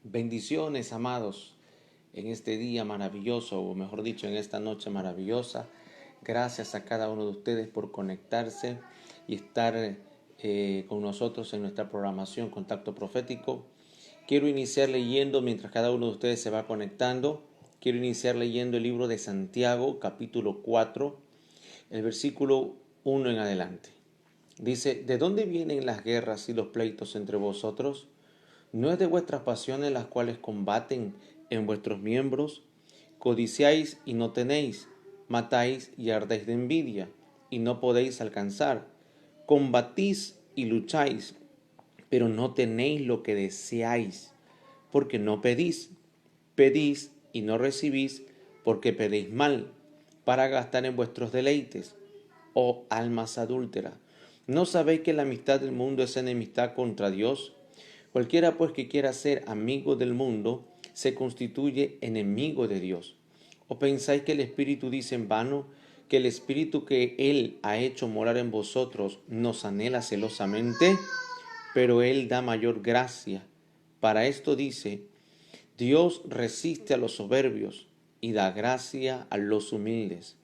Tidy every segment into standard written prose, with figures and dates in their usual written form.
Bendiciones, amados, en este día maravilloso, o mejor dicho, en esta noche maravillosa. Gracias a cada uno de ustedes por conectarse y estar con nosotros en nuestra programación Contacto Profético. Quiero iniciar leyendo, mientras cada uno de ustedes se va conectando, quiero iniciar leyendo el libro de Santiago, capítulo 4, el versículo 1 en adelante. Dice: ¿De dónde vienen las guerras y los pleitos entre vosotros? ¿No es de vuestras pasiones las cuales combaten en vuestros miembros? Codiciáis y no tenéis, matáis y ardéis de envidia, y no podéis alcanzar. Combatís y lucháis, pero no tenéis lo que deseáis, porque no pedís. Pedís y no recibís, porque pedís mal, para gastar en vuestros deleites. Oh almas adúlteras, ¿no sabéis que la amistad del mundo es enemistad contra Dios? Cualquiera pues que quiera ser amigo del mundo se constituye enemigo de Dios. ¿O pensáis que el Espíritu dice en vano que el Espíritu que Él ha hecho morar en vosotros nos anhela celosamente? Pero Él da mayor gracia. Para esto dice: Dios resiste a los soberbios y da gracia a los humildes.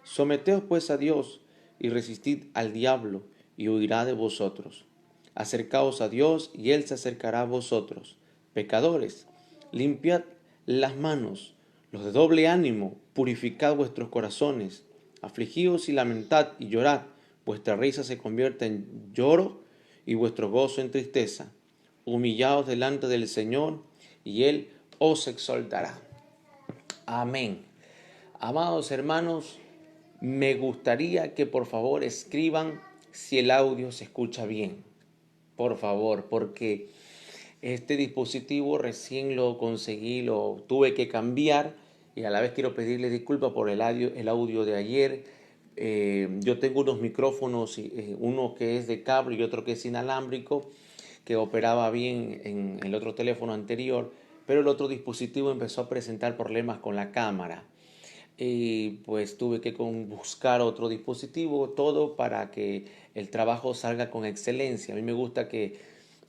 Someteos pues a Dios y resistid al diablo y huirá de vosotros. Acercaos a Dios y Él se acercará a vosotros. Pecadores, limpiad las manos. Los de doble ánimo, purificad vuestros corazones. Afligíos y lamentad y llorad. Vuestra risa se convierte en lloro y vuestro gozo en tristeza. Humillaos delante del Señor y Él os exaltará. Amén. Amados hermanos, me gustaría que por favor escriban si el audio se escucha bien. Por favor, porque este dispositivo recién lo conseguí, lo tuve que cambiar, y a la vez quiero pedirle disculpas por el audio de ayer. Yo tengo unos micrófonos, uno que es de cable y otro que es inalámbrico, que operaba bien en el otro teléfono anterior, pero el otro dispositivo empezó a presentar problemas con la cámara. Y pues tuve que buscar otro dispositivo, todo para que el trabajo salga con excelencia. A mí me gusta que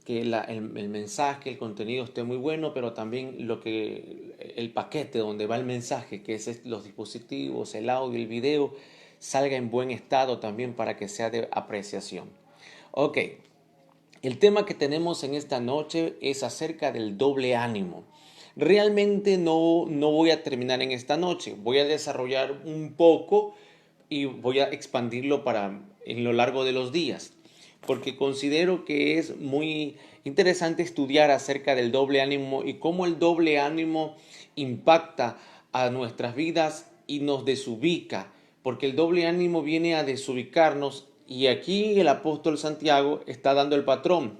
el mensaje, el contenido esté muy bueno, pero también el paquete donde va el mensaje, que es los dispositivos, el audio, el video, salga en buen estado también para que sea de apreciación. Ok, el tema que tenemos en esta noche es acerca del doble ánimo. Realmente no voy a terminar en esta noche, voy a desarrollar un poco y voy a expandirlo en lo largo de los días, porque considero que es muy interesante estudiar acerca del doble ánimo y cómo el doble ánimo impacta a nuestras vidas y nos desubica, porque el doble ánimo viene a desubicarnos, y aquí el apóstol Santiago está dando el patrón.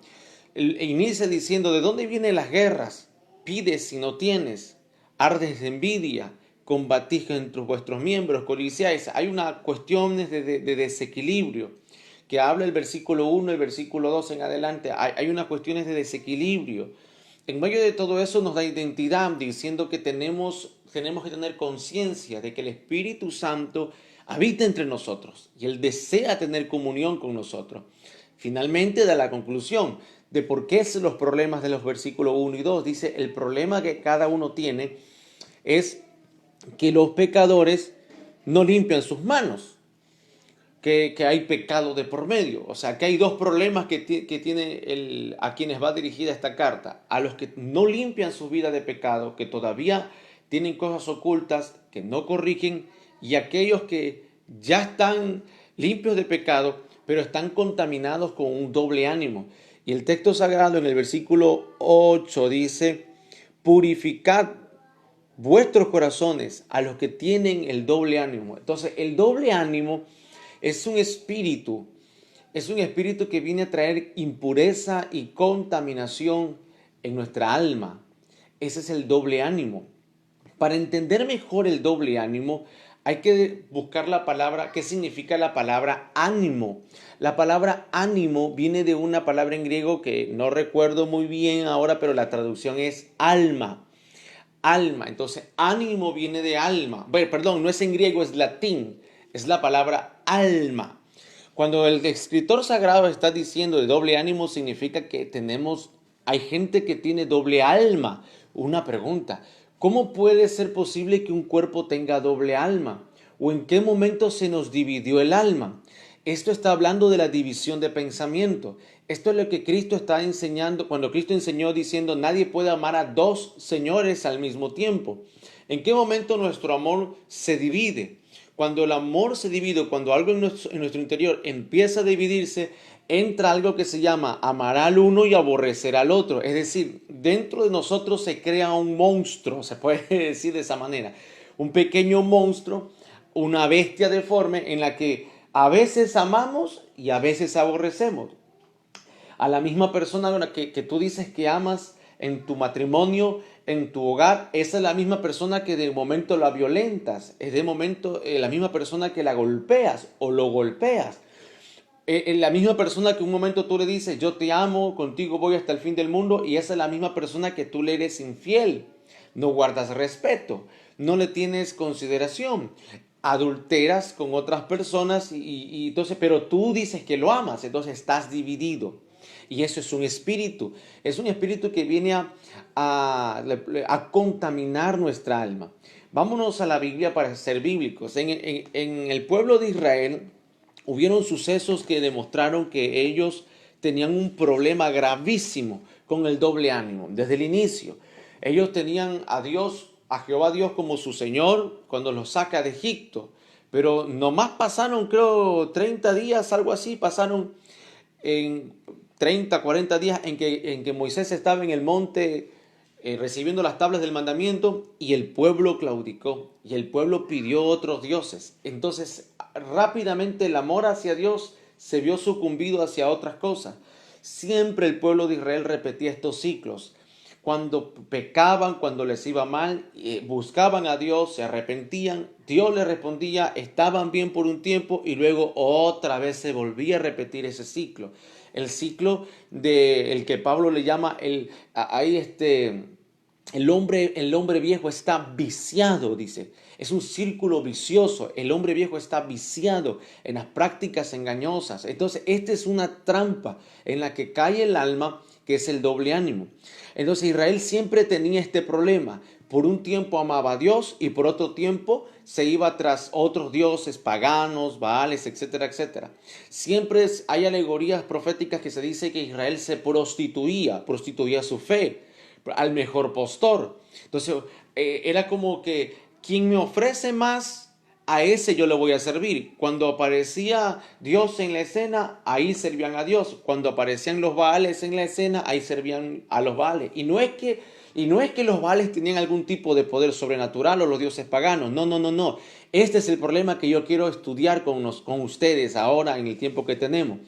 Inicia diciendo: ¿de dónde vienen las guerras? Pides y no tienes, ardes de envidia, combatís entre vuestros miembros, codiciáis. Hay una cuestión de desequilibrio que habla el versículo 1, el versículo 2 en adelante. Hay unas cuestiones de desequilibrio. En medio de todo eso nos da identidad, diciendo que tenemos que tener conciencia de que el Espíritu Santo habita entre nosotros y Él desea tener comunión con nosotros. Finalmente da la conclusión de por qué son los problemas de los versículos 1 y 2. Dice: el problema que cada uno tiene es que los pecadores no limpian sus manos, que hay pecado de por medio. O sea, que hay dos problemas que tiene a quienes va dirigida esta carta: a los que no limpian su vida de pecado, que todavía tienen cosas ocultas, que no corrigen, y aquellos que ya están limpios de pecado, pero están contaminados con un doble ánimo. Y el texto sagrado en el versículo 8 dice: purificad vuestros corazones a los que tienen el doble ánimo. Entonces, el doble ánimo es un espíritu, que viene a traer impureza y contaminación en nuestra alma. Ese es el doble ánimo. Para entender mejor el doble ánimo, hay que buscar la palabra. ¿Qué significa la palabra ánimo? La palabra ánimo viene de una palabra en griego que no recuerdo muy bien ahora, pero la traducción es alma. Alma. Entonces, ánimo viene de alma. Bueno, perdón, no es en griego, es latín. Es la palabra alma. Cuando el escritor sagrado está diciendo de doble ánimo, significa que tenemos Hay gente que tiene doble alma. Una pregunta, ¿cómo puede ser posible que un cuerpo tenga doble alma? ¿O en qué momento se nos dividió el alma? Esto está hablando de la división de pensamiento. Esto es lo que Cristo está enseñando, cuando Cristo enseñó diciendo, nadie puede amar a dos señores al mismo tiempo. ¿En qué momento nuestro amor se divide? Cuando el amor se divide, cuando algo en nuestro interior empieza a dividirse, entra algo que se llama amar al uno y aborrecer al otro. Es decir, dentro de nosotros se crea un monstruo, se puede decir de esa manera. Un pequeño monstruo, una bestia deforme en la que a veces amamos y a veces aborrecemos. A la misma persona que tú dices que amas en tu matrimonio, en tu hogar, esa es la misma persona que de momento la violentas, es de momento la misma persona que la golpeas o lo golpeas. La misma persona que un momento tú le dices, yo te amo, contigo voy hasta el fin del mundo, y esa es la misma persona que tú le eres infiel. No guardas respeto, no le tienes consideración, adulteras con otras personas y entonces, pero tú dices que lo amas, entonces estás dividido. Y eso es un espíritu que viene a contaminar nuestra alma. Vámonos a la Biblia para ser bíblicos. En el pueblo de Israel hubieron sucesos que demostraron que ellos tenían un problema gravísimo con el doble ánimo. Desde el inicio, ellos tenían a Jehová Dios como su Señor cuando los saca de Egipto. Pero nomás pasaron, creo, 30 días, algo así, pasaron en 30, 40 días en que Moisés estaba en el monte recibiendo las tablas del mandamiento y el pueblo claudicó y el pueblo pidió otros dioses. Entonces rápidamente el amor hacia Dios se vio sucumbido hacia otras cosas. Siempre el pueblo de Israel repetía estos ciclos. Cuando pecaban, cuando les iba mal, buscaban a Dios, se arrepentían, Dios les respondía, estaban bien por un tiempo y luego otra vez se volvía a repetir ese ciclo. El ciclo del que Pablo le llama el hombre viejo está viciado, dice. Es un círculo vicioso. El hombre viejo está viciado en las prácticas engañosas. Entonces, esta es una trampa en la que cae el alma, que es el doble ánimo. Entonces, Israel siempre tenía este problema. Por un tiempo amaba a Dios y por otro tiempo se iba tras otros dioses paganos, Baales, etcétera, etcétera. Siempre hay alegorías proféticas que se dice que Israel se prostituía su fe al mejor postor. Entonces era como que quien me ofrece más, a ese yo le voy a servir. Cuando aparecía Dios en la escena, ahí servían a Dios. Cuando aparecían los Baales en la escena, ahí servían a los Baales. Y no es que los Baales tenían algún tipo de poder sobrenatural o los dioses paganos. No, no, no, no. Este es el problema que yo quiero estudiar con ustedes ahora en el tiempo que tenemos.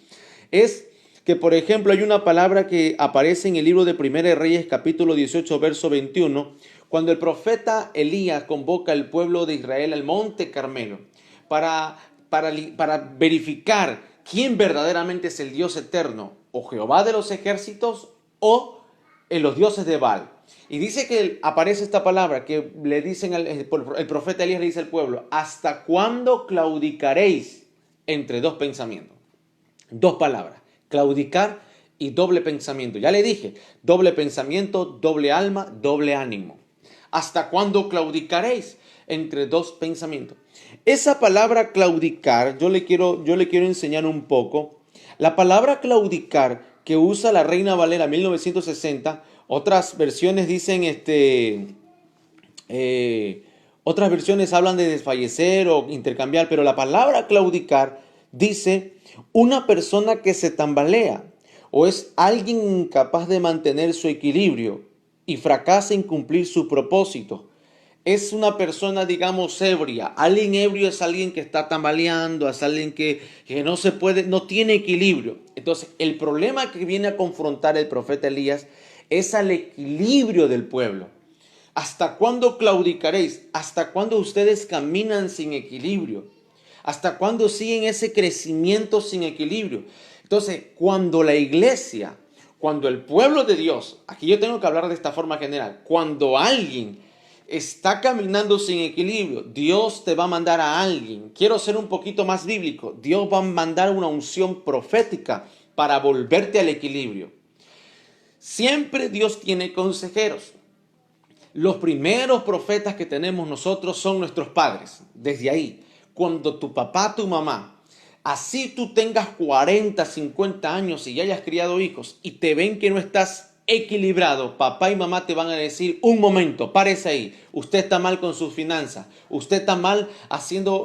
Es que, por ejemplo, hay una palabra que aparece en el libro de Primera de Reyes, capítulo 18, verso 21, cuando el profeta Elías convoca al pueblo de Israel al monte Carmelo para verificar quién verdaderamente es el Dios eterno, o Jehová de los ejércitos, o los dioses de Baal. Y dice que aparece esta palabra que le dicen el profeta Elías le dice al pueblo, ¿hasta cuándo claudicaréis entre dos pensamientos? Dos palabras, claudicar y doble pensamiento. Ya le dije, doble pensamiento, doble alma, doble ánimo. ¿Hasta cuándo claudicaréis entre dos pensamientos? Esa palabra claudicar, yo le quiero enseñar un poco. La palabra claudicar que usa la Reina Valera 1960, otras versiones dicen otras versiones hablan de desfallecer o intercambiar, pero la palabra claudicar dice una persona que se tambalea o es alguien incapaz de mantener su equilibrio y fracasa en cumplir su propósito. Es una persona, digamos, ebria. Alguien ebrio es alguien que está tambaleando, es alguien que no se puede, no tiene equilibrio. Entonces, el problema que viene a confrontar el profeta Elías es al equilibrio del pueblo. ¿Hasta cuándo claudicaréis? ¿Hasta cuándo ustedes caminan sin equilibrio? ¿Hasta cuándo siguen ese crecimiento sin equilibrio? Entonces, cuando la iglesia, cuando el pueblo de Dios, aquí yo tengo que hablar de esta forma general, cuando alguien está caminando sin equilibrio, Dios te va a mandar a alguien. Quiero ser un poquito más bíblico. Dios va a mandar una unción profética para volverte al equilibrio. Siempre Dios tiene consejeros. Los primeros profetas que tenemos nosotros son nuestros padres. Desde ahí, cuando tu papá, tu mamá, así tú tengas 40, 50 años y ya hayas criado hijos y te ven que no estás equilibrado, papá y mamá te van a decir: un momento, párese ahí, usted está mal con sus finanzas, usted está mal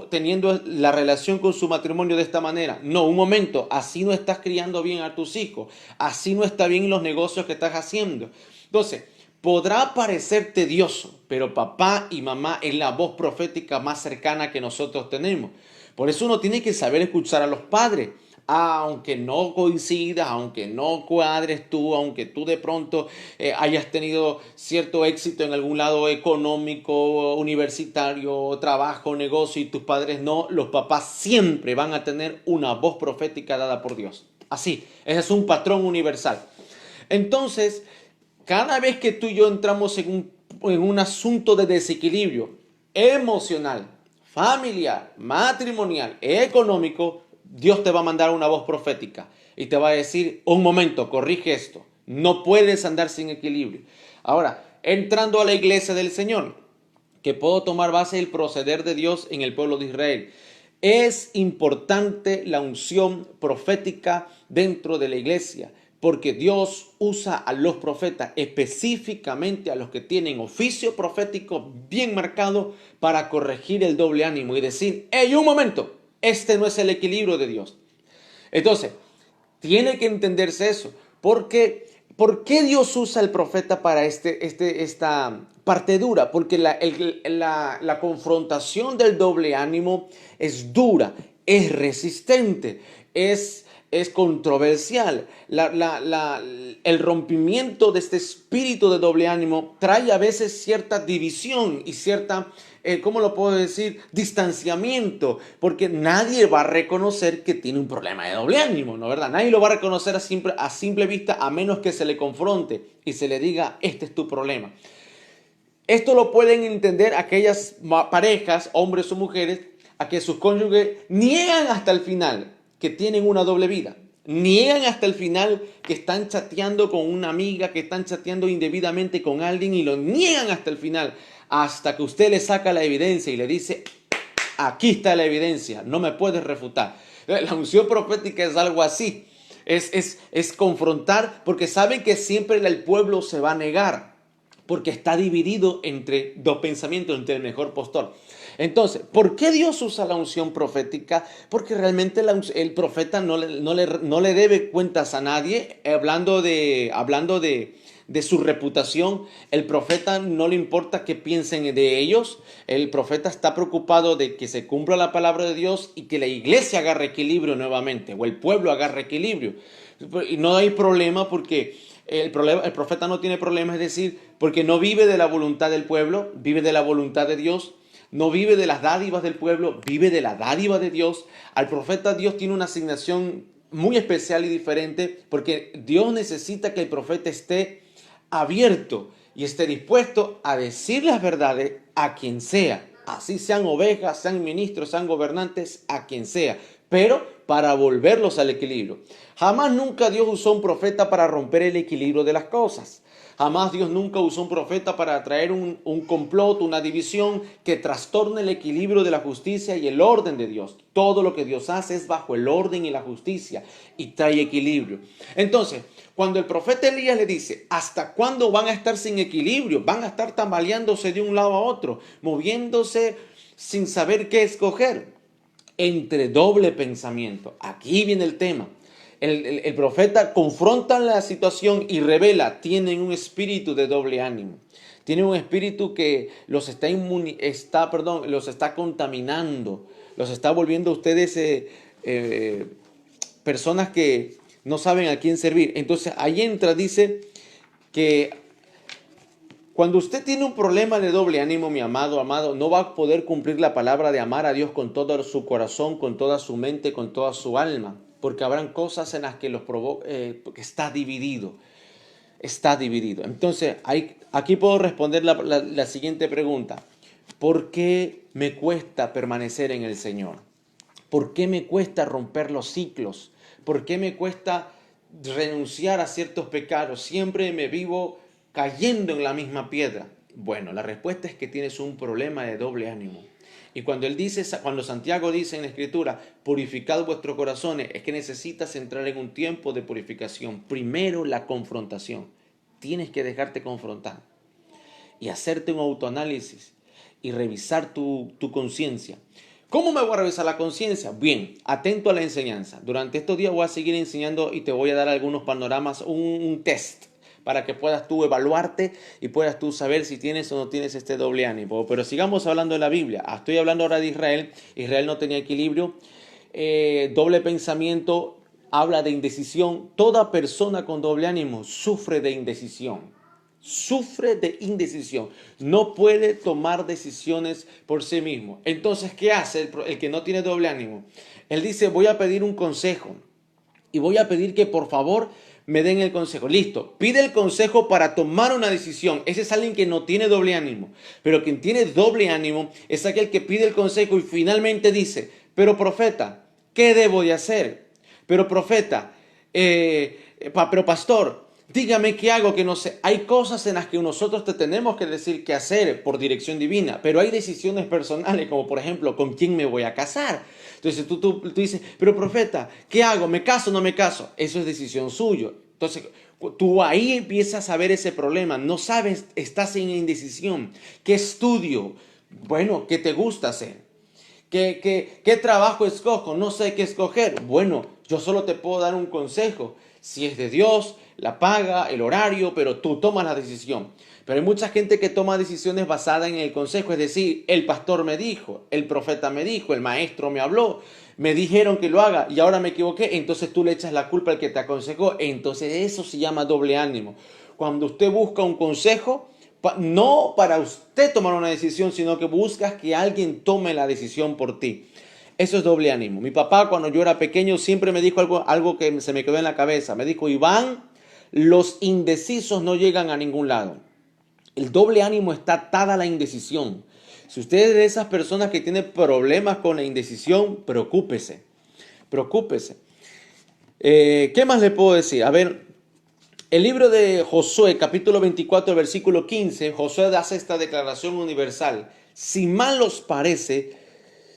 teniendo la relación con su matrimonio de esta manera. No, un momento, así no estás criando bien a tus hijos, así no está bien los negocios que estás haciendo. Entonces, podrá parecer tedioso, pero papá y mamá es la voz profética más cercana que nosotros tenemos. Por eso uno tiene que saber escuchar a los padres. Aunque no coincidas, aunque no cuadres tú, aunque tú de pronto hayas tenido cierto éxito en algún lado económico, universitario, trabajo, negocio y tus padres no, los papás siempre van a tener una voz profética dada por Dios. Así, ese es un patrón universal. Entonces, cada vez que tú y yo entramos en un asunto de desequilibrio emocional, familiar, matrimonial, económico, Dios te va a mandar una voz profética y te va a decir: un momento, corrige esto. No puedes andar sin equilibrio. Ahora, entrando a la iglesia del Señor, que puedo tomar base del proceder de Dios en el pueblo de Israel. Es importante la unción profética dentro de la iglesia, porque Dios usa a los profetas, específicamente a los que tienen oficio profético bien marcado, para corregir el doble ánimo y decir: ¡hey, un momento! Este no es el equilibrio de Dios. Entonces, tiene que entenderse eso. ¿Por qué Dios usa el profeta para esta parte dura? Porque la confrontación del doble ánimo es dura, es resistente, es controversial. El rompimiento de este espíritu de doble ánimo trae a veces cierta división y cierta, ¿cómo lo puedo decir?, distanciamiento, porque nadie va a reconocer que tiene un problema de doble ánimo, ¿no es verdad? Nadie lo va a reconocer a simple vista, a menos que se le confronte y se le diga: este es tu problema. Esto lo pueden entender aquellas parejas, hombres o mujeres, a que sus cónyuges niegan hasta el final que tienen una doble vida. Niegan hasta el final que están chateando con una amiga, que están chateando indebidamente con alguien, y lo niegan hasta el final, hasta que usted le saca la evidencia y le dice: aquí está la evidencia, no me puedes refutar. La unción profética es algo así, es confrontar, porque saben que siempre el pueblo se va a negar, porque está dividido entre dos pensamientos, entre el mejor postor. Entonces, ¿por qué Dios usa la unción profética? Porque realmente el profeta no le debe cuentas a nadie. Hablando de su reputación, el profeta no le importa qué piensen de ellos. El profeta está preocupado de que se cumpla la palabra de Dios y que la iglesia agarre equilibrio nuevamente, o el pueblo agarre equilibrio. Y no hay problema, porque el profeta no tiene problema, es decir, porque no vive de la voluntad del pueblo, vive de la voluntad de Dios. No vive de las dádivas del pueblo, vive de la dádiva de Dios. Al profeta Dios tiene una asignación muy especial y diferente, porque Dios necesita que el profeta esté abierto y esté dispuesto a decir las verdades a quien sea. Así sean ovejas, sean ministros, sean gobernantes, a quien sea, pero para volverlos al equilibrio. Jamás nunca Dios usó un profeta para romper el equilibrio de las cosas. Jamás Dios nunca usó un profeta para traer un complot, una división que trastorne el equilibrio de la justicia y el orden de Dios. Todo lo que Dios hace es bajo el orden y la justicia y trae equilibrio. Entonces, cuando el profeta Elías le dice: ¿hasta cuándo van a estar sin equilibrio? Van a estar tambaleándose de un lado a otro, moviéndose sin saber qué escoger, entre doble pensamiento. Aquí viene el tema. El profeta confronta la situación y revela: tienen un espíritu de doble ánimo. Tienen un espíritu que los está contaminando, los está volviendo a ustedes personas que no saben a quién servir. Entonces ahí entra, dice que cuando usted tiene un problema de doble ánimo, mi amado, no va a poder cumplir la palabra de amar a Dios con todo su corazón, con toda su mente, con toda su alma, porque habrán cosas en las que porque está dividido. Está dividido. Entonces, aquí puedo responder la siguiente pregunta: ¿por qué me cuesta permanecer en el Señor? ¿Por qué me cuesta romper los ciclos? ¿Por qué me cuesta renunciar a ciertos pecados, siempre me vivo cayendo en la misma piedra. Bueno, la respuesta es que tienes un problema de doble ánimo. Y cuando él dice, cuando Santiago dice en la Escritura, purificad vuestros corazones, es que necesitas entrar en un tiempo de purificación. Primero la confrontación. Tienes que dejarte confrontar y hacerte un autoanálisis y revisar tu conciencia. ¿Cómo me voy a revisar la conciencia? Bien, atento a la enseñanza. Durante estos días voy a seguir enseñando y te voy a dar algunos panoramas, un test para que puedas tú evaluarte y puedas tú saber si tienes o no tienes este doble ánimo. Pero sigamos hablando de la Biblia. Estoy hablando ahora de Israel. Israel no tenía equilibrio. Doble pensamiento habla de indecisión. Toda persona con doble ánimo sufre de indecisión. Sufre de indecisión. No puede tomar decisiones por sí mismo. Entonces, ¿qué hace el que no tiene doble ánimo? Él dice, voy a pedir un consejo y voy a pedir que por favor me den el consejo. Listo, pide el consejo para tomar una decisión. Ese es alguien que no tiene doble ánimo. Pero quien tiene doble ánimo es aquel que pide el consejo y finalmente dice, pero profeta, ¿qué debo de hacer? Pero profeta, pero pastor, dígame qué hago, que no sé. Hay cosas en las que nosotros te tenemos que decir qué hacer por dirección divina, pero hay decisiones personales, como por ejemplo, ¿con quién me voy a casar? Entonces tú dices, pero profeta, ¿qué hago? ¿Me caso o no me caso? Eso es decisión suya. Entonces tú ahí empiezas a ver ese problema. No sabes, estás en indecisión. ¿Qué estudio? Bueno, ¿qué te gusta hacer? ¿Qué trabajo escojo? No sé qué escoger. Bueno, yo solo te puedo dar un consejo. Si es de Dios, la paga, el horario, pero tú tomas la decisión. Pero hay mucha gente que toma decisiones basadas en el consejo, es decir, el pastor me dijo, el profeta me dijo, el maestro me habló, me dijeron que lo haga y ahora me equivoqué, entonces tú le echas la culpa al que te aconsejó. Entonces eso se llama doble ánimo. Cuando usted busca un consejo, no para usted tomar una decisión, sino que buscas que alguien tome la decisión por ti. Eso es doble ánimo. Mi papá, cuando yo era pequeño, siempre me dijo algo que se me quedó en la cabeza. Me dijo, Iván, los indecisos no llegan a ningún lado. El doble ánimo está atada a la indecisión. Si usted es de esas personas que tienen problemas con la indecisión, preocúpese. Preocúpese. ¿Qué más le puedo decir? A ver, el libro de Josué, capítulo 24, versículo 15, Josué hace esta declaración universal. Si mal os parece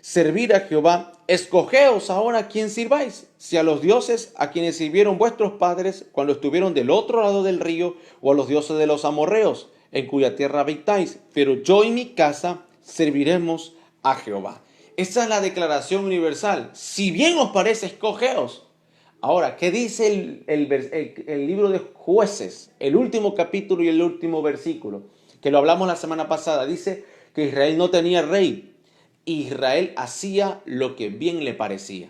servir a Jehová, escogeos ahora a quién sirváis, si a los dioses a quienes sirvieron vuestros padres cuando estuvieron del otro lado del río, o a los dioses de los amorreos, en cuya tierra habitáis. Pero yo y mi casa serviremos a Jehová. Esa es la declaración universal. Si bien os parece, escogeos. Ahora, ¿qué dice el libro de Jueces? El último capítulo y el último versículo, que lo hablamos la semana pasada. Dice que Israel no tenía rey. Israel hacía lo que bien le parecía.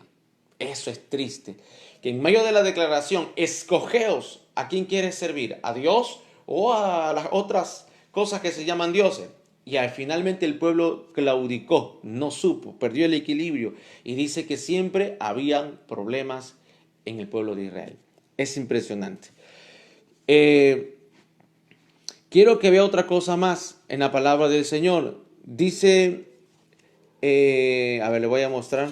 Eso es triste. Que en medio de la declaración, escogeos a quién quieres servir, a Dios o a las otras cosas que se llaman dioses. Y finalmente el pueblo claudicó, no supo, perdió el equilibrio y dice que siempre habían problemas en el pueblo de Israel. Es impresionante. Quiero que vea otra cosa más en la palabra del Señor. Dice, a ver, le voy a mostrar.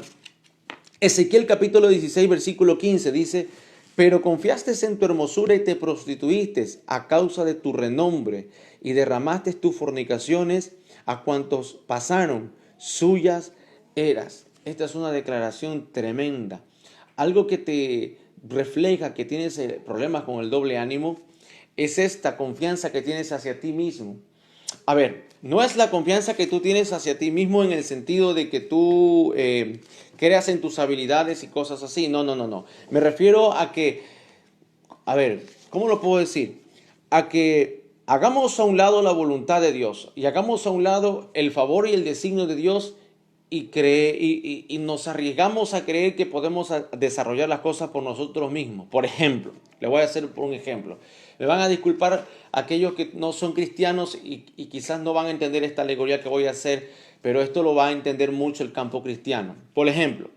Ezequiel capítulo 16, versículo 15 dice, pero confiaste en tu hermosura y te prostituiste a causa de tu renombre y derramaste tus fornicaciones a cuantos pasaron, suyas eras. Esta es una declaración tremenda. Algo que te refleja que tienes problemas con el doble ánimo es esta confianza que tienes hacia ti mismo. A ver, no es la confianza que tú tienes hacia ti mismo en el sentido de que tú creas en tus habilidades y cosas así. No. Me refiero a que, a ver, ¿cómo lo puedo decir? A que hagamos a un lado la voluntad de Dios y hagamos a un lado el favor y el designio de Dios y nos arriesgamos a creer que podemos desarrollar las cosas por nosotros mismos. Por ejemplo, le voy a hacer un ejemplo. Me van a disculpar aquellos que no son cristianos y quizás no van a entender esta alegoría que voy a hacer, pero esto lo va a entender mucho el campo cristiano. Por ejemplo,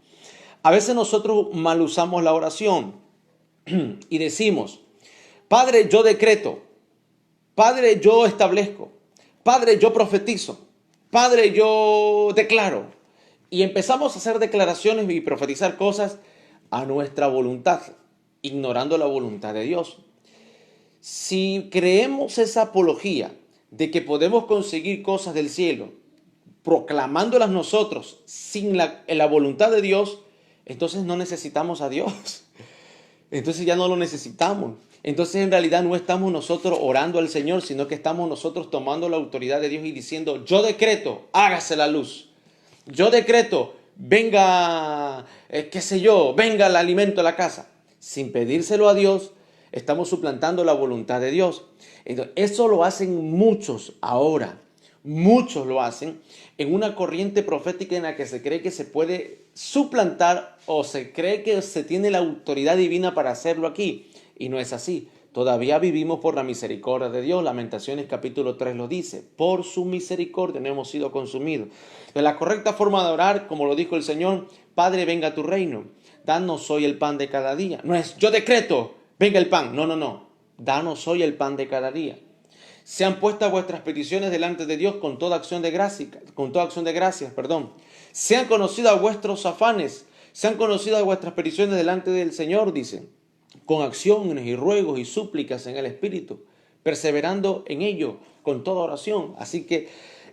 a veces nosotros mal usamos la oración y decimos, Padre, yo decreto, Padre, yo establezco, Padre, yo profetizo, Padre, yo declaro. Y empezamos a hacer declaraciones y profetizar cosas a nuestra voluntad. ignorando la voluntad de Dios. Si creemos esa apología de que podemos conseguir cosas del cielo proclamándolas nosotros sin la voluntad de Dios, entonces no necesitamos a Dios. Entonces ya no lo necesitamos. Entonces en realidad no estamos nosotros orando al Señor, sino que estamos nosotros tomando la autoridad de Dios y diciendo, yo decreto, hágase la luz. Yo decreto, venga, qué sé yo, venga el alimento a la casa. Sin pedírselo a Dios, estamos suplantando la voluntad de Dios. Entonces, eso lo hacen muchos ahora. Muchos lo hacen en una corriente profética en la que se cree que se puede suplantar o se cree que se tiene la autoridad divina para hacerlo aquí. Y no es así. Todavía vivimos por la misericordia de Dios. Lamentaciones capítulo 3 lo dice. Por su misericordia no hemos sido consumidos. De la correcta forma de orar, como lo dijo el Señor, Padre, venga a tu reino. Danos hoy el pan de cada día. No es yo decreto, venga el pan. No, no, no. Danos hoy el pan de cada día. Sean puestas vuestras peticiones delante de Dios con toda acción de gracias, Sean conocidas vuestros afanes, sean conocidas vuestras peticiones delante del Señor, dice, con acciones y ruegos y súplicas en el Espíritu, perseverando en ello con toda oración. Así que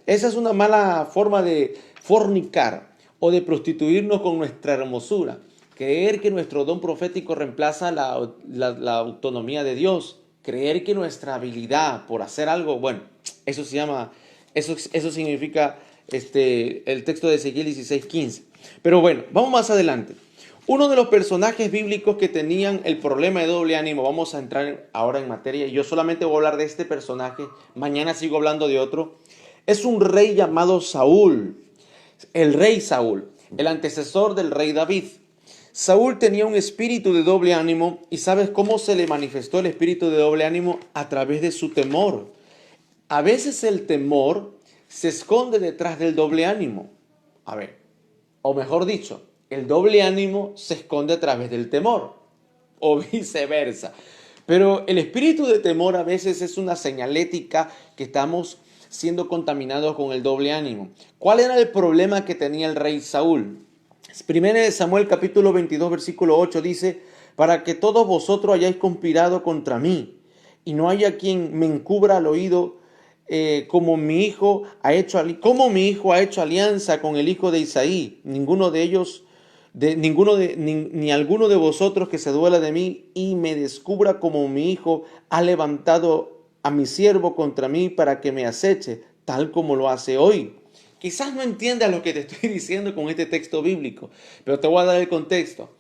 esa es una mala forma de fornicar o de prostituirnos con nuestra hermosura. Creer que nuestro don profético reemplaza la autonomía de Dios. Creer que nuestra habilidad por hacer algo, bueno, eso significa el texto de Ezequiel 16:15. Pero bueno, vamos más adelante. Uno de los personajes bíblicos que tenían el problema de doble ánimo, vamos a entrar ahora en materia, y yo solamente voy a hablar de este personaje, mañana sigo hablando de otro, es un rey llamado Saúl, el rey Saúl, el antecesor del rey David. Saúl tenía un espíritu de doble ánimo, y ¿sabes cómo se le manifestó el espíritu de doble ánimo? A través de su temor. A veces el temor se esconde detrás del doble ánimo. A ver, o mejor dicho, el doble ánimo se esconde a través del temor, o viceversa. Pero el espíritu de temor a veces es una señalética que estamos siendo contaminados con el doble ánimo. ¿Cuál era el problema que tenía el rey Saúl? Primero de Samuel capítulo 22 versículo 8 dice, para que todos vosotros hayáis conspirado contra mí, y no haya quien me encubra al oído, como mi hijo ha hecho alianza con el hijo de Isaí, ni alguno de vosotros que se duela de mí y me descubra como mi hijo ha levantado a mi siervo contra mí para que me aceche, tal como lo hace hoy. Quizás no entiendas lo que te estoy diciendo con este texto bíblico, pero te voy a dar el contexto.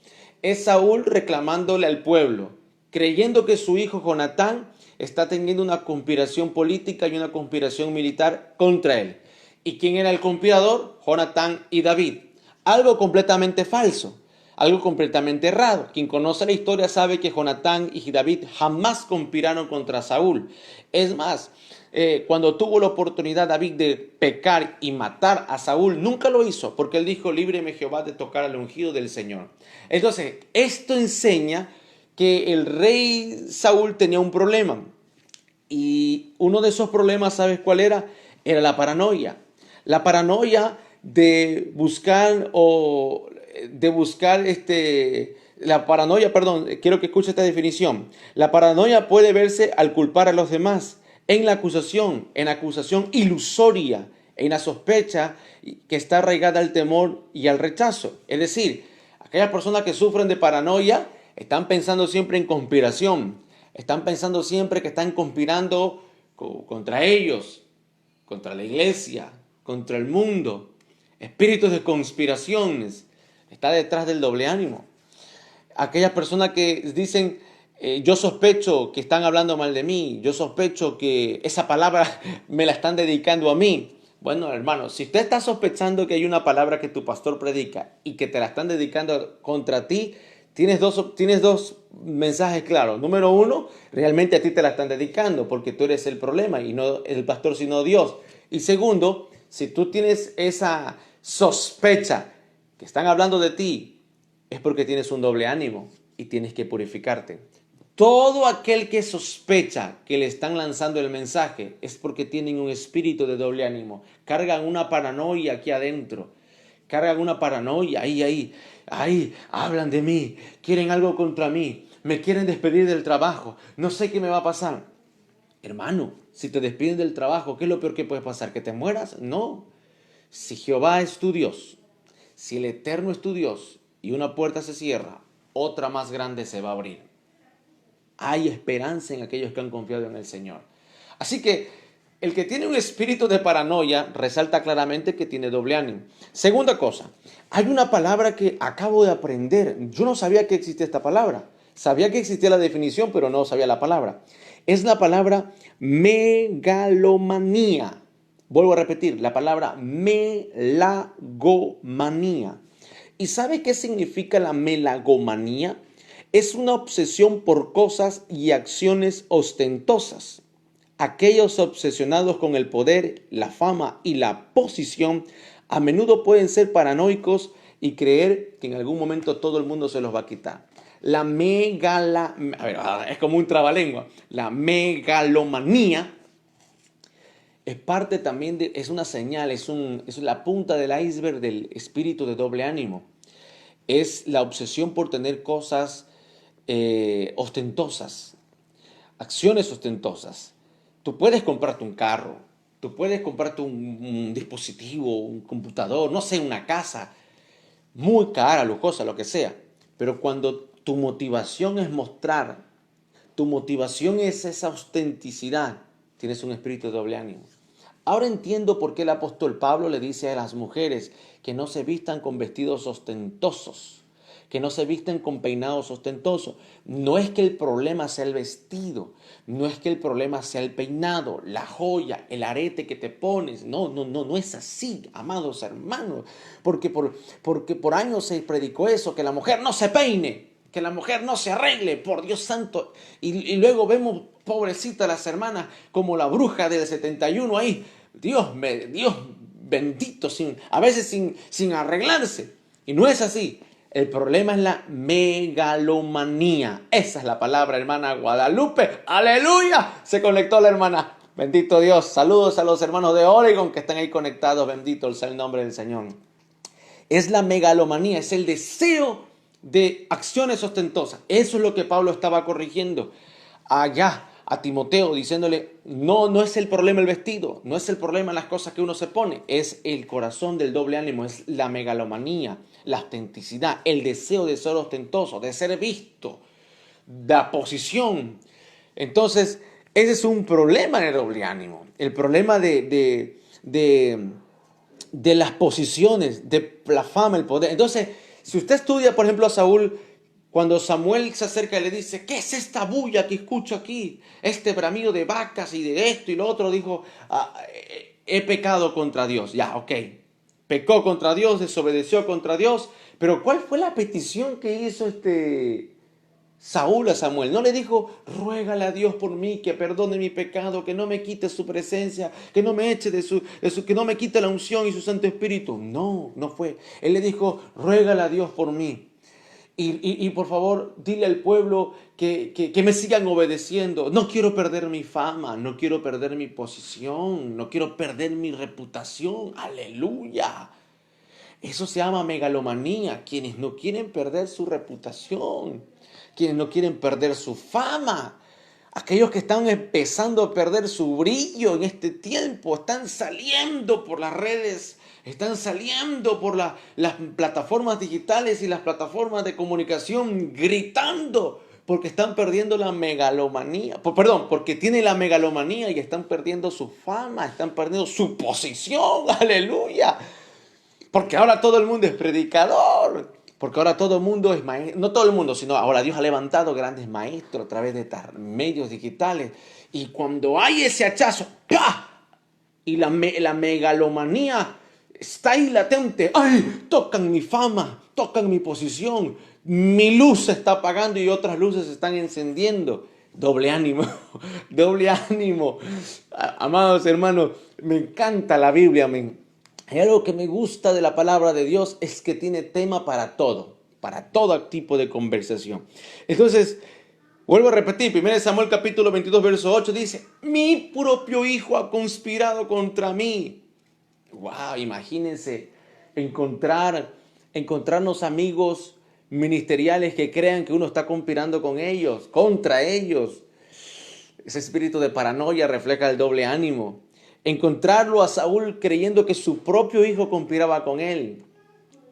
Es Saúl reclamándole al pueblo, creyendo que su hijo Jonatán está teniendo una conspiración política y una conspiración militar contra él. ¿Y quién era el conspirador? Jonatán y David. Algo completamente falso, algo completamente errado. Quien conoce la historia sabe que Jonatán y David jamás conspiraron contra Saúl. Es más, cuando tuvo la oportunidad David de pecar y matar a Saúl, nunca lo hizo, porque él dijo, líbreme Jehová de tocar al ungido del Señor. Entonces, esto enseña que el rey Saúl tenía un problema, y uno de esos problemas, ¿sabes cuál era? Era la paranoia. La paranoia de buscar quiero que escuche esta definición. La paranoia puede verse al culpar a los demás, en la acusación ilusoria, en la sospecha que está arraigada al temor y al rechazo. Es decir, aquellas personas que sufren de paranoia están pensando siempre en conspiración, están pensando siempre que están conspirando contra ellos, contra la iglesia, contra el mundo. Espíritus de conspiraciones está detrás del doble ánimo. Aquellas personas que dicen, yo sospecho que están hablando mal de mí, yo sospecho que esa palabra me la están dedicando a mí. Bueno, hermano, si usted está sospechando que hay una palabra que tu pastor predica y que te la están dedicando contra ti, tienes dos mensajes claros. Número uno, realmente a ti te la están dedicando porque tú eres el problema y no el pastor sino Dios. Y segundo, si tú tienes esa sospecha que están hablando de ti, es porque tienes un doble ánimo y tienes que purificarte. Todo aquel que sospecha que le están lanzando el mensaje es porque tienen un espíritu de doble ánimo. Cargan una paranoia aquí adentro. Cargan una paranoia ahí, hablan de mí, quieren algo contra mí. me quieren despedir del trabajo, no sé qué me va a pasar. Hermano, si te despiden del trabajo, ¿qué es lo peor que puede pasar? ¿Que te mueras? No. Si Jehová es tu Dios, si el Eterno es tu Dios y una puerta se cierra, otra más grande se va a abrir. Hay esperanza en aquellos que han confiado en el Señor. Así que el que tiene un espíritu de paranoia resalta claramente que tiene doble ánimo. Segunda cosa, hay una palabra que acabo de aprender. Yo no sabía que existía esta palabra. Sabía que existía la definición, pero no sabía la palabra. Es la palabra megalomanía. Vuelvo a repetir, la palabra melagomanía. ¿Y sabe qué significa la melagomanía? Es una obsesión por cosas y acciones ostentosas. Aquellos obsesionados con el poder, la fama y la posición a menudo pueden ser paranoicos y creer que en algún momento todo el mundo se los va a quitar. Es como un trabalengua. La megalomanía es parte también es una señal, es la punta del iceberg del espíritu de doble ánimo. Es la obsesión por tener cosas ostentosas, acciones ostentosas. Tú puedes comprarte un carro, tú puedes comprarte un dispositivo, un computador, no sé, una casa muy cara, lujosa, lo que sea. Pero cuando tu motivación es mostrar, tu motivación es esa ostenticidad, tienes un espíritu de doble ánimo. Ahora entiendo por qué el apóstol Pablo le dice a las mujeres que no se vistan con vestidos ostentosos, que no se visten con peinados ostentosos. No es que el problema sea el vestido, no es que el problema sea el peinado, la joya, el arete que te pones. No es así, amados hermanos. Porque por años se predicó eso, que la mujer no se peine, que la mujer no se arregle, por Dios santo. Y luego vemos, pobrecitas las hermanas, como la bruja del 71 ahí. Dios bendito, a veces sin arreglarse. Y no es así. El problema es la megalomanía. Esa es la palabra, hermana Guadalupe. ¡Aleluya! Se conectó la hermana. Bendito Dios. Saludos a los hermanos de Oregon que están ahí conectados. Bendito sea el nombre del Señor. Es la megalomanía, es el deseo de acciones ostentosas. Eso es lo que Pablo estaba corrigiendo allá a Timoteo, diciéndole, no es el problema el vestido, no es el problema las cosas que uno se pone, es el corazón del doble ánimo, es la megalomanía, la ostenticidad, el deseo de ser ostentoso, de ser visto, la posición. Entonces, ese es un problema en el doble ánimo, el problema de las posiciones, de la fama, el poder. Entonces, si usted estudia, por ejemplo, a Saúl, cuando Samuel se acerca y le dice, ¿qué es esta bulla que escucho aquí? Este bramido de vacas y de esto y lo otro, dijo, he pecado contra Dios. Ya, ok. Pecó contra Dios, desobedeció contra Dios. Pero ¿cuál fue la petición que hizo Saúl a Samuel? No le dijo, ruégale a Dios por mí, que perdone mi pecado, que no me quite su presencia, que no me eche que no me quite la unción y su Santo Espíritu. No fue. Él le dijo, ruégale a Dios por mí. Y por favor, dile al pueblo que me sigan obedeciendo. No quiero perder mi fama, no quiero perder mi posición, no quiero perder mi reputación. Aleluya. Eso se llama megalomanía. Quienes no quieren perder su reputación, quienes no quieren perder su fama, aquellos que están empezando a perder su brillo en este tiempo, están saliendo por las redes, están saliendo por las plataformas digitales y las plataformas de comunicación gritando porque están perdiendo la megalomanía, porque tienen la megalomanía y están perdiendo su fama, están perdiendo su posición, aleluya. Porque ahora todo el mundo es predicador. Porque ahora todo el mundo es maestro. No todo el mundo, sino ahora Dios ha levantado grandes maestros a través de medios digitales. Y cuando hay ese hachazo, ¡pah! Y la megalomanía está ahí latente. ¡Ay! Tocan mi fama, tocan mi posición. Mi luz se está apagando y otras luces se están encendiendo. Doble ánimo, doble ánimo. Amados hermanos, me encanta la Biblia, hay algo que me gusta de la palabra de Dios, es que tiene tema para todo tipo de conversación. Entonces, vuelvo a repetir, 1 Samuel capítulo 22, verso 8 dice, mi propio hijo ha conspirado contra mí. Wow, imagínense encontrarnos amigos ministeriales que crean que uno está conspirando con ellos, contra ellos. Ese espíritu de paranoia refleja el doble ánimo. Encontrarlo a Saúl creyendo que su propio hijo conspiraba con él.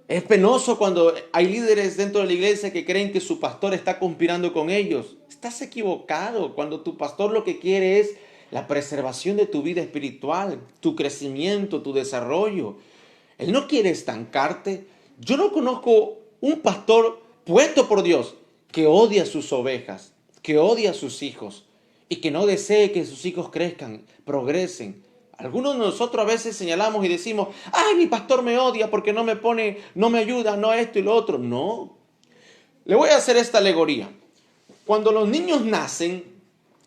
Es penoso cuando hay líderes dentro de la iglesia que creen que su pastor está conspirando con ellos. Estás equivocado cuando tu pastor lo que quiere es la preservación de tu vida espiritual, tu crecimiento, tu desarrollo. Él no quiere estancarte. Yo no conozco un pastor puesto por Dios que odia a sus ovejas, que odia a sus hijos y que no desee que sus hijos crezcan, progresen. Algunos de nosotros a veces señalamos y decimos, ay, mi pastor me odia porque no me pone, no me ayuda, no esto y lo otro. No. Le voy a hacer esta alegoría. Cuando los niños nacen,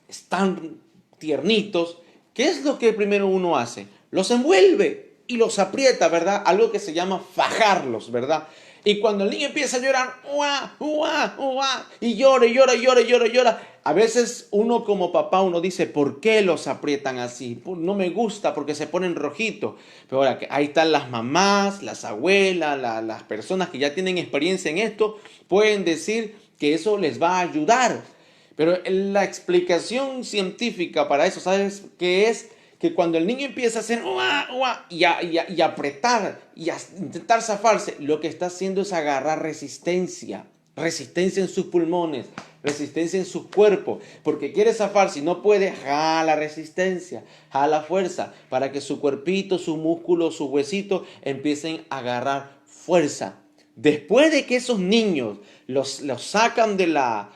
están tiernitos, ¿qué es lo que primero uno hace? Los envuelve y los aprieta, ¿verdad? Algo que se llama fajarlos, ¿verdad? Y cuando el niño empieza a llorar, ¡uah, uah, uah! Y llora, y llora, y llora, y llora, y llora. A veces uno como papá, uno dice, ¿por qué los aprietan así? No me gusta porque se ponen rojitos. Pero ahora, ahí están las mamás, las abuelas, las personas que ya tienen experiencia en esto, pueden decir que eso les va a ayudar. Pero la explicación científica para eso, ¿sabes qué es? Que cuando el niño empieza a hacer y a apretar y a intentar zafarse, lo que está haciendo es agarrar resistencia. Resistencia en sus pulmones, resistencia en su cuerpo. Porque quiere zafarse y no puede, jala resistencia, jala fuerza, para que su cuerpito, su músculo, su huesito empiecen a agarrar fuerza. Después de que esos niños los sacan de la,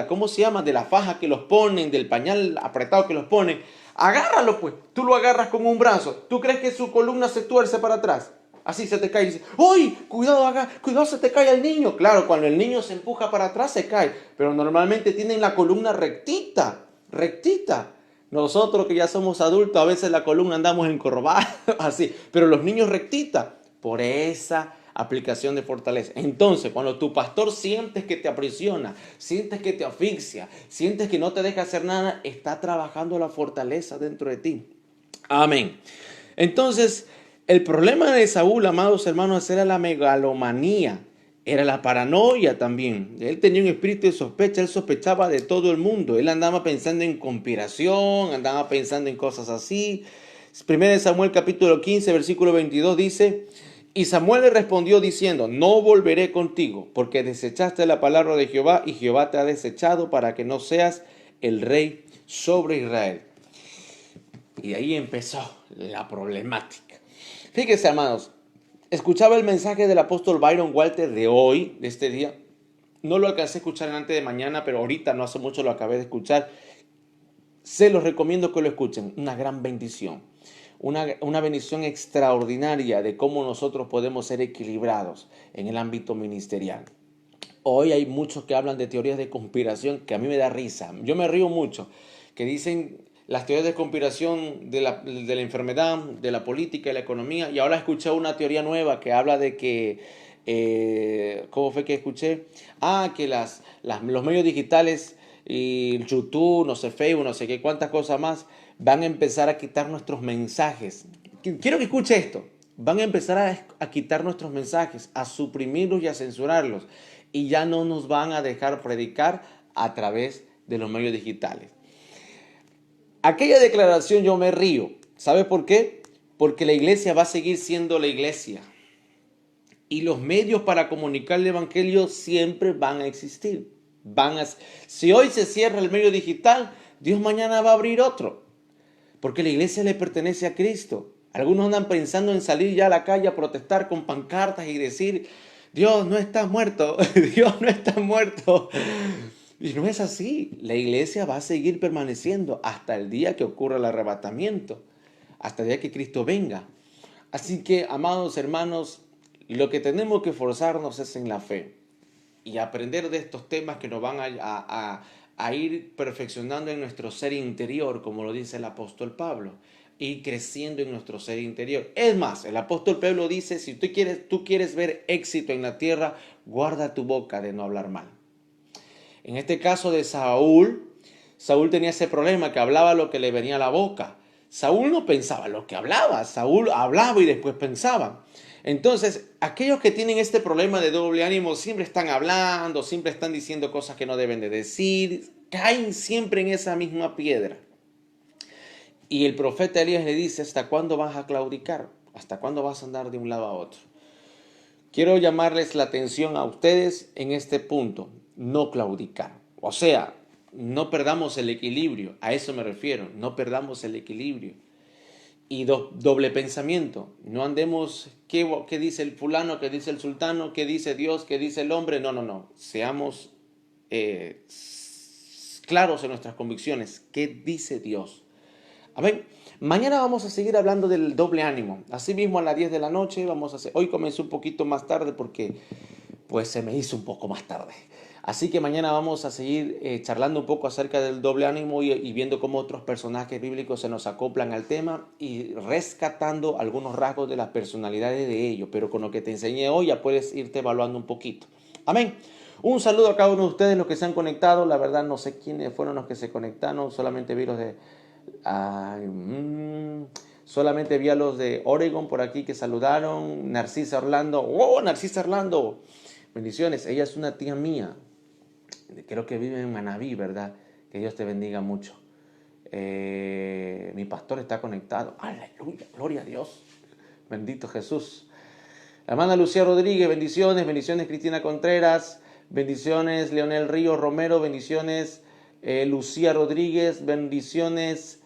¿cómo se llama? De la faja que los ponen, del pañal apretado que los ponen, agárralo pues, tú lo agarras con un brazo. ¿Tú crees que su columna se tuerce para atrás? Así se te cae y dice, ¡uy! Cuidado, se te cae el niño. Claro, cuando el niño se empuja para atrás se cae, pero normalmente tienen la columna rectita, rectita. Nosotros que ya somos adultos, a veces la columna andamos encorvada, así, pero los niños rectita, por esa aplicación de fortaleza. Entonces, cuando tu pastor sientes que te aprisiona, sientes que te asfixia, sientes que no te deja hacer nada, está trabajando la fortaleza dentro de ti. Amén. Entonces, el problema de Saúl, amados hermanos, era la megalomanía, era la paranoia también. Él tenía un espíritu de sospecha, él sospechaba de todo el mundo. Él andaba pensando en conspiración, andaba pensando en cosas así. 1 Samuel capítulo 15, versículo 22 dice, y Samuel le respondió diciendo, no volveré contigo, porque desechaste la palabra de Jehová, y Jehová te ha desechado para que no seas el rey sobre Israel. Y ahí empezó la problemática. Fíjense, hermanos, escuchaba el mensaje del apóstol Byron Walter de hoy, de este día. No lo alcancé a escuchar antes de mañana, pero ahorita no hace mucho lo acabé de escuchar. Se los recomiendo que lo escuchen. Una gran bendición. Una bendición extraordinaria de cómo nosotros podemos ser equilibrados en el ámbito ministerial. Hoy hay muchos que hablan de teorías de conspiración que a mí me da risa. Yo me río mucho. Que dicen las teorías de conspiración de la enfermedad, de la política y la economía. Y ahora escuché una teoría nueva que habla de que... ¿cómo fue que escuché? Que los medios digitales y YouTube, no sé, Facebook, no sé qué, cuántas cosas más, van a empezar a quitar nuestros mensajes. Quiero que escuche esto. Van a empezar a quitar nuestros mensajes, a suprimirlos y a censurarlos. Y ya no nos van a dejar predicar a través de los medios digitales. Aquella declaración yo me río. ¿Sabe por qué? Porque la iglesia va a seguir siendo la iglesia. Y los medios para comunicar el evangelio siempre van a existir. Si hoy se cierra el medio digital, Dios mañana va a abrir otro. Porque la iglesia le pertenece a Cristo. Algunos andan pensando en salir ya a la calle a protestar con pancartas y decir, Dios no está muerto, Dios no está muerto. Y no es así. La iglesia va a seguir permaneciendo hasta el día que ocurra el arrebatamiento, hasta el día que Cristo venga. Así que, amados hermanos, lo que tenemos que esforzarnos es en la fe y aprender de estos temas que nos van a ir perfeccionando en nuestro ser interior, como lo dice el apóstol Pablo, y creciendo en nuestro ser interior. Es más, el apóstol Pablo dice, si tú quieres ver éxito en la tierra, guarda tu boca de no hablar mal. En este caso de Saúl tenía ese problema que hablaba lo que le venía a la boca. Saúl no pensaba lo que hablaba, Saúl hablaba y después pensaba. Entonces, aquellos que tienen este problema de doble ánimo siempre están hablando, siempre están diciendo cosas que no deben de decir, caen siempre en esa misma piedra. Y el profeta Elías le dice, ¿hasta cuándo vas a claudicar? ¿Hasta cuándo vas a andar de un lado a otro? Quiero llamarles la atención a ustedes en este punto, no claudicar. O sea, no perdamos el equilibrio, a eso me refiero, no perdamos el equilibrio. Y doble pensamiento, no andemos, ¿qué dice el fulano, qué dice el sultano, qué dice Dios, qué dice el hombre? No, seamos claros en nuestras convicciones, ¿qué dice Dios? Amén. Mañana vamos a seguir hablando del doble ánimo. Asimismo a las 10 de la noche vamos a hacer. Hoy comencé un poquito más tarde porque pues se me hizo un poco más tarde. Así que mañana vamos a seguir charlando un poco acerca del doble ánimo y viendo cómo otros personajes bíblicos se nos acoplan al tema y rescatando algunos rasgos de las personalidades de ellos. Pero con lo que te enseñé hoy ya puedes irte evaluando un poquito. Amén. Un saludo a cada uno de ustedes, los que se han conectado. La verdad no sé quiénes fueron los que se conectaron. Solamente vi los de... solamente vi a los de Oregon por aquí que saludaron. Narcisa Orlando. ¡Oh, Narcisa Orlando! Bendiciones. Ella es una tía mía. Creo que vive en Manabí, ¿verdad? Que Dios te bendiga mucho. Mi pastor está conectado. ¡Aleluya! ¡Gloria a Dios! Bendito Jesús. La hermana Lucía Rodríguez, bendiciones. Bendiciones Cristina Contreras. Bendiciones Leonel Ríos Romero. Bendiciones Lucía Rodríguez. Bendiciones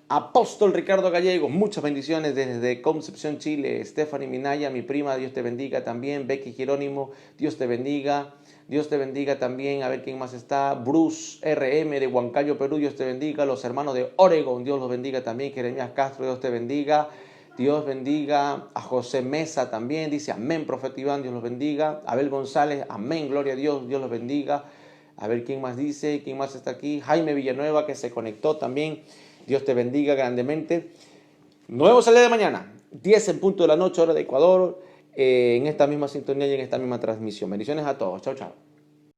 Apóstol Ricardo Gallegos. Muchas bendiciones desde Concepción, Chile. Stephanie Minaya, mi prima, Dios te bendiga también. Becky Jerónimo, Dios te bendiga. Dios te bendiga también. A ver quién más está. Bruce RM de Huancayo, Perú. Dios te bendiga. Los hermanos de Oregon. Dios los bendiga también. Jeremías Castro. Dios te bendiga. Dios bendiga a José Mesa también. Dice amén, profeta Iván. Dios los bendiga. Abel González. Amén. Gloria a Dios. Dios los bendiga. A ver quién más dice. ¿Quién más está aquí? Jaime Villanueva que se conectó también. Dios te bendiga grandemente. Nos vemos el día de mañana. 10 en punto de la noche, hora de Ecuador. En esta misma sintonía y en esta misma transmisión. Bendiciones a todos. Chao, chao.